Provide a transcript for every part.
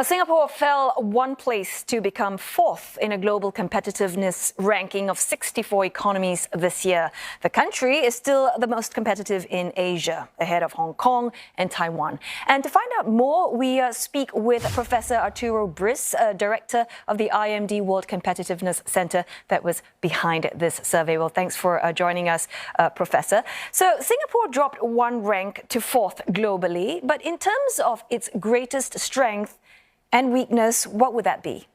Now, Singapore fell one place to become fourth in a global competitiveness ranking of 64 economies this year. The country is still the most competitive in Asia, ahead of Hong Kong and Taiwan. And to find out more, we speak with Professor Arturo Briz, Director of the IMD World Competitiveness Center that was behind this survey. Well, thanks for joining us, Professor. So Singapore dropped one rank to fourth globally, but in terms of its greatest strength and weakness, what would that be?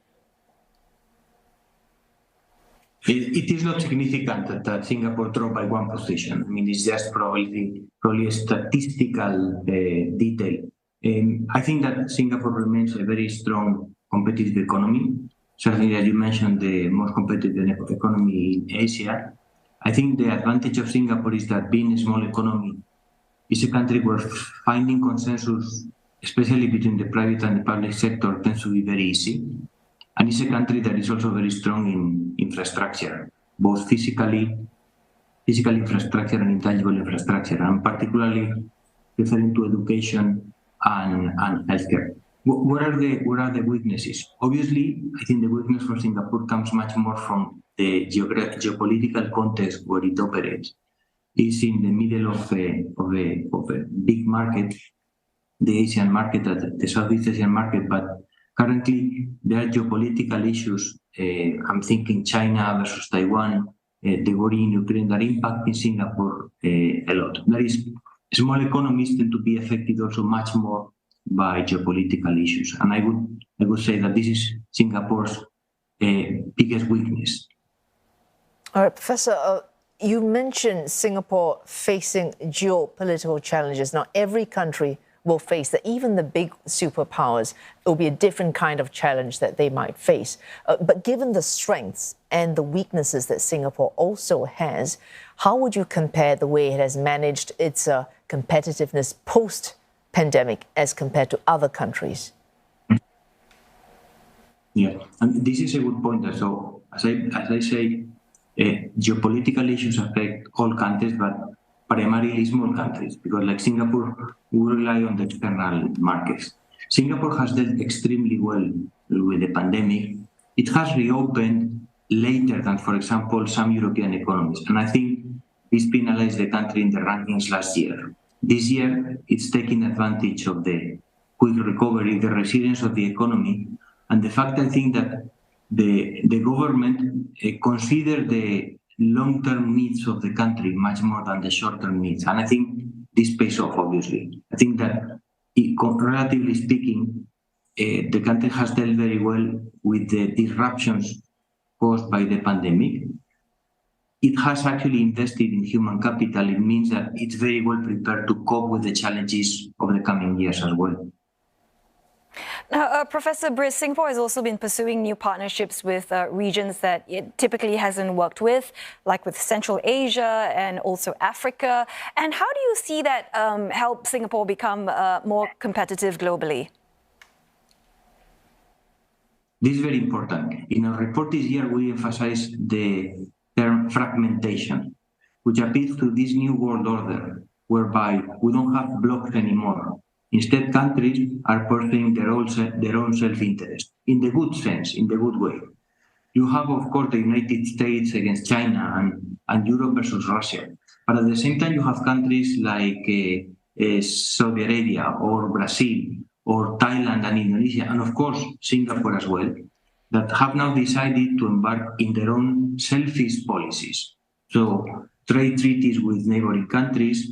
It is not significant that Singapore dropped by one position. I mean, it's just probably a statistical detail. I think that Singapore remains a very strong competitive economy. Certainly, as you mentioned, the most competitive economy in Asia. I think the advantage of Singapore is that being a small economy, it's a country where finding consensus, especially between the private and the public sector, tends to be very easy. And it's a country that is also very strong in infrastructure, both physical infrastructure and intangible infrastructure, and particularly referring to education and healthcare. What are the weaknesses? Obviously, I think the weakness for Singapore comes much more from the geopolitical context where it operates. It's in the middle of a big market, the Asian market, the Southeast Asian market, but currently there are geopolitical issues. I'm thinking China versus Taiwan, the war in Ukraine, that impacting Singapore a lot. That is, small economies tend to be affected also much more by geopolitical issues, and I would say that this is Singapore's biggest weakness. All right, Professor. You mentioned Singapore facing geopolitical challenges. Now, every country will face that. Even the big superpowers, it will be a different kind of challenge that they might face. But given the strengths and the weaknesses that Singapore also has, how would you compare the way it has managed its competitiveness post-pandemic as compared to other countries? Yeah, and this is a good point. So, as I say, geopolitical issues affect all countries, but primarily small countries, because like Singapore, we rely on the external markets. Singapore has dealt extremely well with the pandemic. It has reopened later than, for example, some European economies. And I think this penalized the country in the rankings last year. This year, it's taking advantage of the quick recovery, the resilience of the economy, and the fact, I think, that the government consider the long-term needs of the country much more than the short-term needs. And I think this pays off, obviously. I think that, relatively speaking, the country has dealt very well with the disruptions caused by the pandemic. It has actually invested in human capital. It means that it's very well prepared to cope with the challenges of the coming years as well. Now, Professor Briz, Singapore has also been pursuing new partnerships with regions that it typically hasn't worked with, like with Central Asia and also Africa. And how do you see that help Singapore become more competitive globally? This is very important. In our report this year, we emphasize the term fragmentation, which appeals to this new world order, whereby we don't have blocks anymore. Instead, countries are pursuing their own self-interest, in the good sense, in the good way. You have, of course, the United States against China and Europe versus Russia. But at the same time, you have countries like Saudi Arabia or Brazil or Thailand and Indonesia, and of course, Singapore as well, that have now decided to embark in their own selfish policies. So trade treaties with neighboring countries,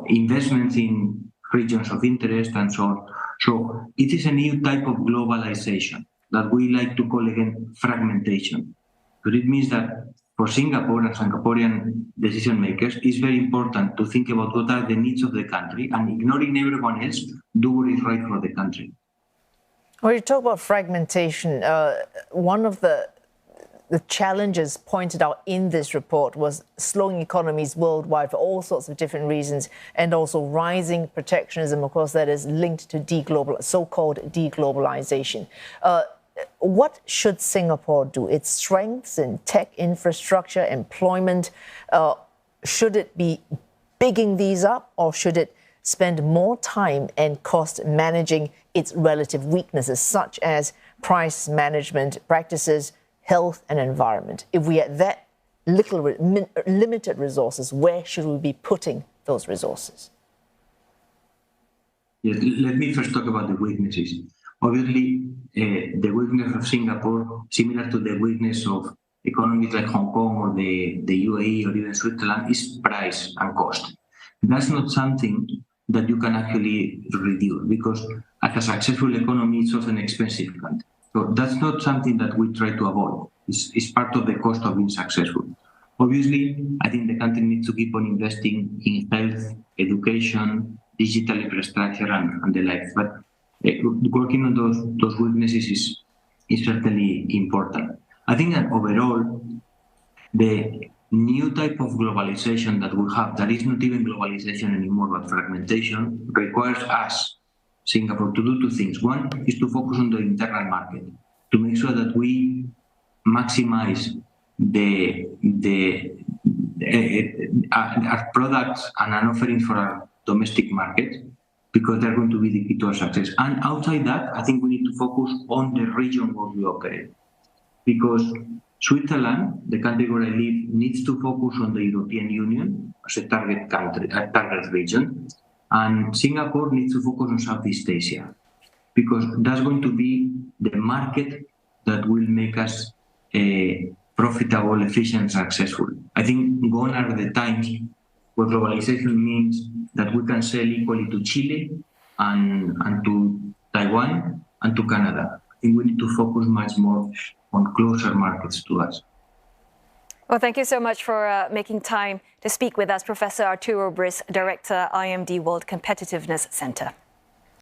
investments in regions of interest and so on. So it is a new type of globalization that we like to call, again, fragmentation. But it means that for Singapore and Singaporean decision makers, it's very important to think about what are the needs of the country, and ignoring everyone else, do what is right for the country. When you talk about fragmentation, one of the challenges pointed out in this report was slowing economies worldwide for all sorts of different reasons, and also rising protectionism, of course, that is linked to so-called deglobalization. What should Singapore do? Its strengths in tech infrastructure, employment, should it be bigging these up, or should it spend more time and cost managing its relative weaknesses, such as price management practices, health and environment? If we had that limited resources, where should we be putting those resources? Yes, let me first talk about the weaknesses. Obviously, the weakness of Singapore, similar to the weakness of economies like Hong Kong or the UAE or even Switzerland, is price and cost. That's not something that you can actually reduce, because as a successful economy, it's also an expensive country. So that's not something that we try to avoid. It's part of the cost of being successful. Obviously, I think the country needs to keep on investing in health, education, digital infrastructure, and the like. But working on those weaknesses is certainly important. I think that overall, the new type of globalization that we have, that is not even globalization anymore, but fragmentation, requires us, Singapore, to do two things. One is to focus on the internal market, to make sure that we maximize our products and our offerings for our domestic market, because they're going to be the key to our success. And outside that, I think we need to focus on the region where we operate, because Switzerland, the country where I live, needs to focus on the European Union as a target country, a target region, and Singapore needs to focus on Southeast Asia, because that's going to be the market that will make us profitable, efficient, and successful. I think gone are the times where globalization means that we can sell equally to Chile and to Taiwan and to Canada. I think we need to focus much more on closer markets to us. Well, thank you so much for making time to speak with us, Professor Arturo Briz, Director, IMD World Competitiveness Center.